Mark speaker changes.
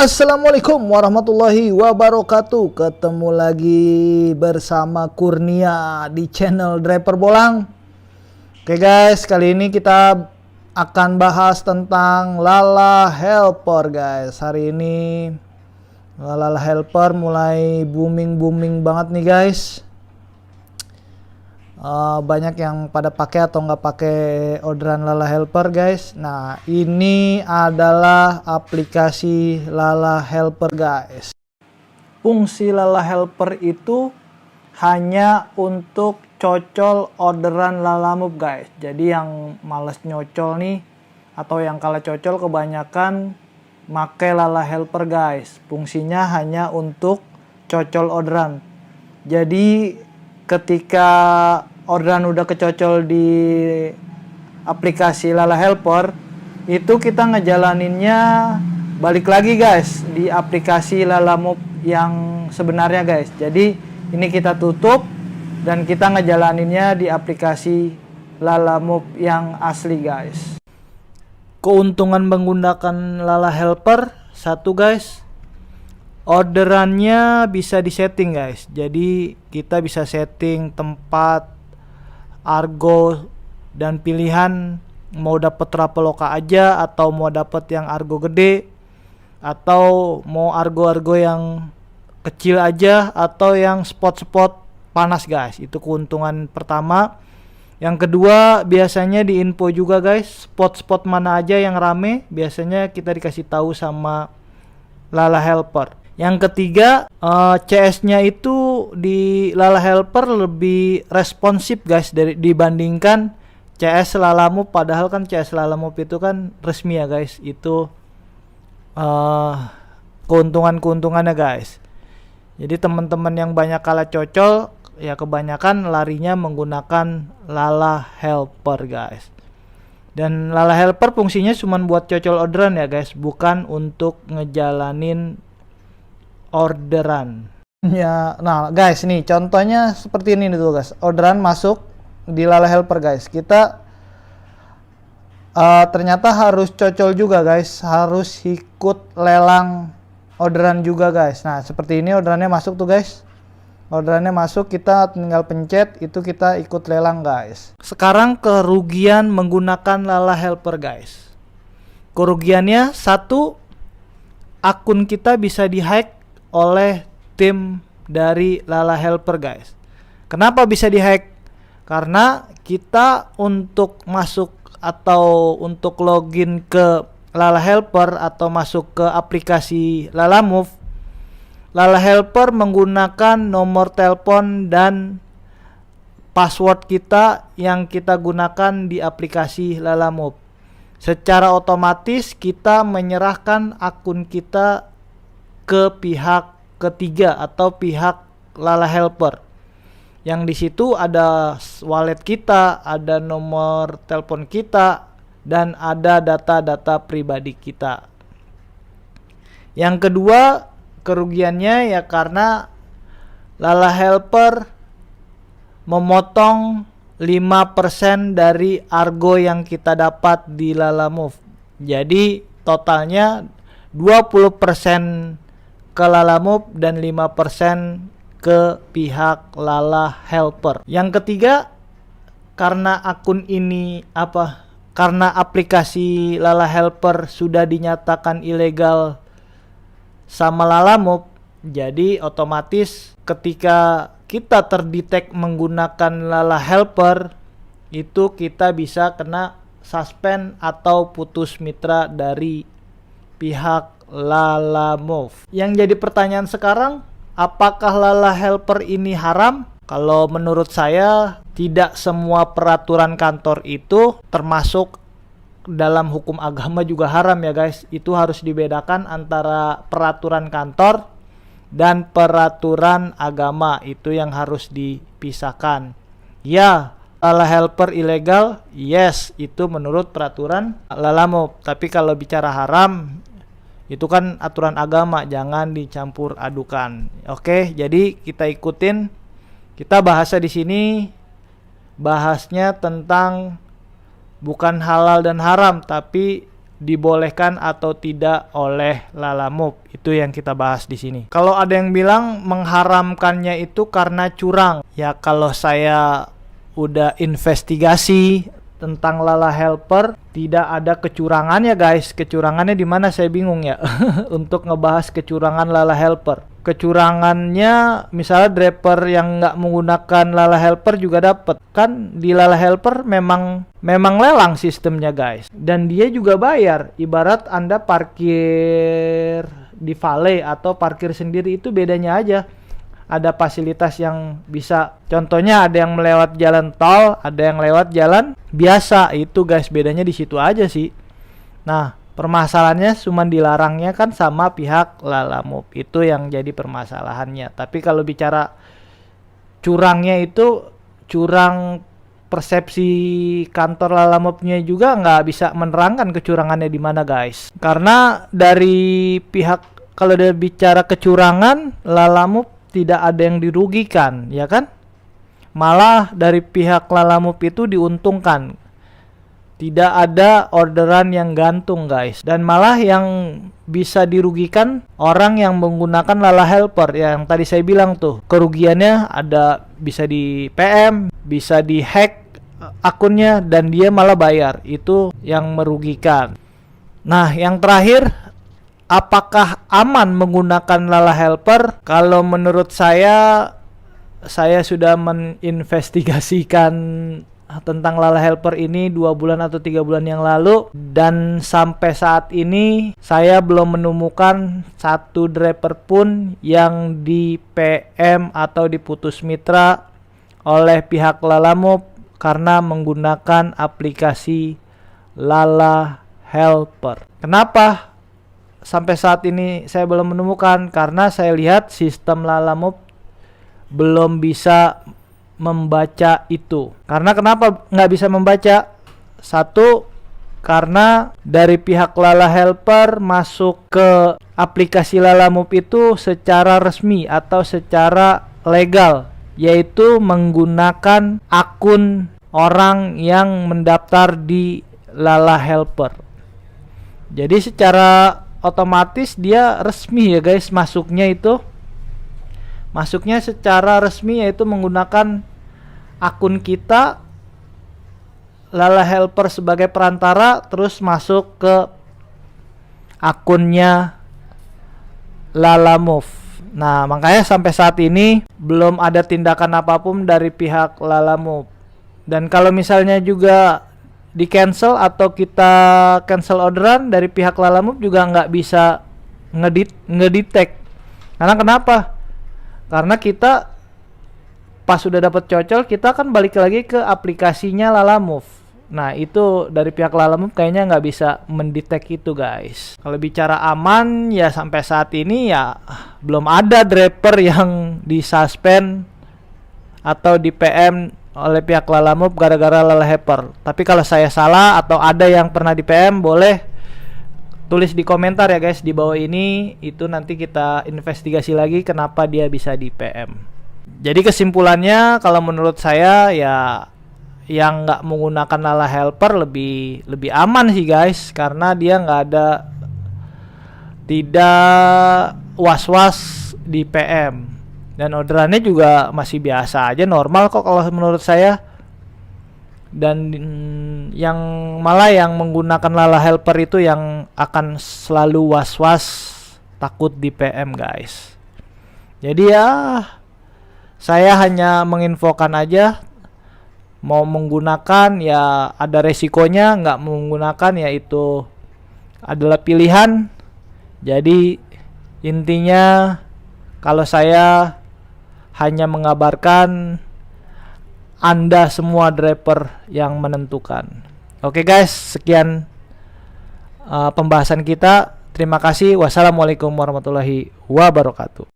Speaker 1: Assalamualaikum warahmatullahi wabarakatuh. Ketemu lagi bersama Kurnia di channel Driver Bolang. Oke guys, kali ini kita akan bahas tentang Lala Helper guys. Hari ini Lala Helper mulai booming banget nih guys. Banyak yang pada pakai atau nggak pakai orderan Lala Helper guys. Nah, ini adalah aplikasi Lala Helper guys. Fungsi Lala Helper itu hanya untuk cocol orderan Lalamove guys. Jadi yang males nyocol nih atau yang kalah cocol kebanyakan make Lala Helper guys. Fungsinya hanya untuk cocol orderan. Jadi ketika orderan udah kecocol di aplikasi Lala Helper, itu kita ngejalaninnya balik lagi guys di aplikasi Lalamove yang sebenarnya guys. Jadi ini kita tutup dan kita ngejalaninnya di aplikasi Lalamove yang asli guys. Keuntungan menggunakan Lala Helper satu guys, orderannya bisa disetting guys. Jadi kita bisa setting tempat, argo, dan pilihan mau dapat Traveloka aja atau mau dapat yang argo gede atau mau argo-argo yang kecil aja atau yang spot-spot panas guys. Itu keuntungan pertama. Yang kedua, biasanya di info juga guys, spot-spot mana aja yang rame, biasanya kita dikasih tahu sama Lala Helper. Yang ketiga, CS-nya itu di Lala Helper lebih responsif guys dibandingkan CS Lalamove. Padahal kan CS Lalamove itu kan resmi ya guys. Itu keuntungannya guys. Jadi teman-teman yang banyak kalah cocol ya kebanyakan larinya menggunakan Lala Helper guys. Dan Lala Helper fungsinya cuma buat cocol orderan ya guys, bukan untuk ngejalanin orderan ya. Nah guys, nih contohnya seperti ini dulu guys. Orderan masuk di Lala Helper guys. Kita ternyata harus cocol juga guys, harus ikut lelang orderan juga guys. Nah seperti ini orderannya masuk tuh guys. Orderannya masuk, kita tinggal pencet, itu kita ikut lelang guys. Sekarang kerugian menggunakan Lala Helper guys. Kerugiannya satu, akun kita bisa dihack oleh tim dari Lala Helper guys. Kenapa bisa dihack? Karena kita untuk masuk atau untuk login ke Lala Helper atau masuk ke aplikasi Lalamove, Lala Helper menggunakan nomor telepon dan password kita yang kita gunakan di aplikasi Lalamove. Secara otomatis kita menyerahkan akun kita ke pihak ketiga atau pihak Lala Helper. Yang di situ ada wallet kita, ada nomor telepon kita, dan ada data-data pribadi kita. Yang kedua, kerugiannya ya karena Lala Helper memotong 5% dari argo yang kita dapat di Lalamove. Jadi totalnya 20% ke Lalamove dan 5% ke pihak Lala Helper. Yang ketiga, karena akun ini karena aplikasi Lala Helper sudah dinyatakan ilegal sama Lalamove, jadi otomatis ketika kita terdetek menggunakan Lala Helper, itu kita bisa kena suspend atau putus mitra dari pihak Lalamove. Yang jadi pertanyaan sekarang, apakah Lala Helper ini haram? Kalau menurut saya, tidak semua peraturan kantor itu termasuk dalam hukum agama juga haram ya guys. Itu harus dibedakan antara peraturan kantor dan peraturan agama. Itu yang harus dipisahkan. Ya, Lala Helper ilegal, yes, itu menurut peraturan Lalamove. Tapi kalau bicara haram, itu kan aturan agama, jangan dicampur adukan. Oke, jadi kita ikutin. Kita bahasnya di sini bahasnya tentang bukan halal dan haram, tapi dibolehkan atau tidak oleh Lalamove. Itu yang kita bahas di sini. Kalau ada yang bilang mengharamkannya itu karena curang, ya kalau saya udah investigasi tentang Lala Helper, tidak ada kecurangannya guys. Kecurangannya di mana saya bingung ya untuk ngebahas kecurangan Lala Helper. Kecurangannya misalnya draper yang nggak menggunakan Lala Helper juga dapat kan. Di Lala Helper memang lelang sistemnya guys, dan dia juga bayar. Ibarat Anda parkir di valet atau parkir sendiri, itu bedanya aja. Ada fasilitas yang bisa, contohnya ada yang melewat jalan tol, ada yang lewat jalan biasa. Itu guys, bedanya di situ aja sih. Nah, permasalahannya cuma dilarangnya kan sama pihak Lalamove. Itu yang jadi permasalahannya. Tapi kalau bicara curangnya itu, curang persepsi kantor Lalamove-nya juga nggak bisa menerangkan kecurangannya di mana guys. Karena dari pihak, kalau dia bicara kecurangan, Lalamove tidak ada yang dirugikan, ya kan? Malah dari pihak Lalamove itu diuntungkan. Tidak ada orderan yang gantung guys. Dan malah yang bisa dirugikan orang yang menggunakan Lala Helper. Yang tadi saya bilang tuh, kerugiannya ada, bisa di PM, bisa di hack akunnya, dan dia malah bayar. Itu yang merugikan. Nah, yang terakhir, apakah aman menggunakan Lala Helper? Kalau menurut saya sudah menginvestigasikan tentang Lala Helper ini 2 bulan atau 3 bulan yang lalu, dan sampai saat ini saya belum menemukan satu draper pun yang di PM atau diputus mitra oleh pihak Lalamove karena menggunakan aplikasi Lala Helper. Kenapa sampai saat ini saya belum menemukan? Karena saya lihat sistem Lalamove belum bisa membaca itu. Karena kenapa nggak bisa membaca? Satu, karena dari pihak Lala Helper masuk ke aplikasi Lalamove itu secara resmi atau secara legal, yaitu menggunakan akun orang yang mendaftar di Lala Helper. Jadi secara otomatis dia resmi ya guys, masuknya secara resmi, yaitu menggunakan akun kita Lala Helper sebagai perantara, terus masuk ke akunnya Lalamove. Nah, makanya sampai saat ini belum ada tindakan apapun dari pihak Lalamove. Dan kalau misalnya juga di cancel atau kita cancel orderan, dari pihak Lalamove juga nggak bisa ngedetect. Karena kenapa? Karena kita pas sudah dapat cocol, kita kan balik lagi ke aplikasinya Lalamove. Nah, itu dari pihak Lalamove kayaknya nggak bisa mendetek itu guys. Kalau bicara aman, ya sampai saat ini ya belum ada draper yang disuspend atau di PM oleh pihak Lalamove gara-gara Lala Helper. Tapi kalau saya salah atau ada yang pernah di PM, boleh tulis di komentar ya guys di bawah ini. Itu nanti kita investigasi lagi kenapa dia bisa di PM. Jadi kesimpulannya, kalau menurut saya ya yang nggak menggunakan Lala Helper lebih aman sih guys, karena dia tidak was-was di PM. Dan orderannya juga masih biasa aja, normal kok kalau menurut saya. Dan yang malah yang menggunakan Lala Helper itu yang akan selalu was-was, takut di PM guys. Jadi ya saya hanya menginfokan aja. Mau menggunakan ya ada resikonya, nggak menggunakan ya itu adalah pilihan. Jadi intinya kalau saya hanya mengabarkan, Anda semua driver yang menentukan. Oke guys, sekian pembahasan kita. Terima kasih. Wassalamualaikum warahmatullahi wabarakatuh.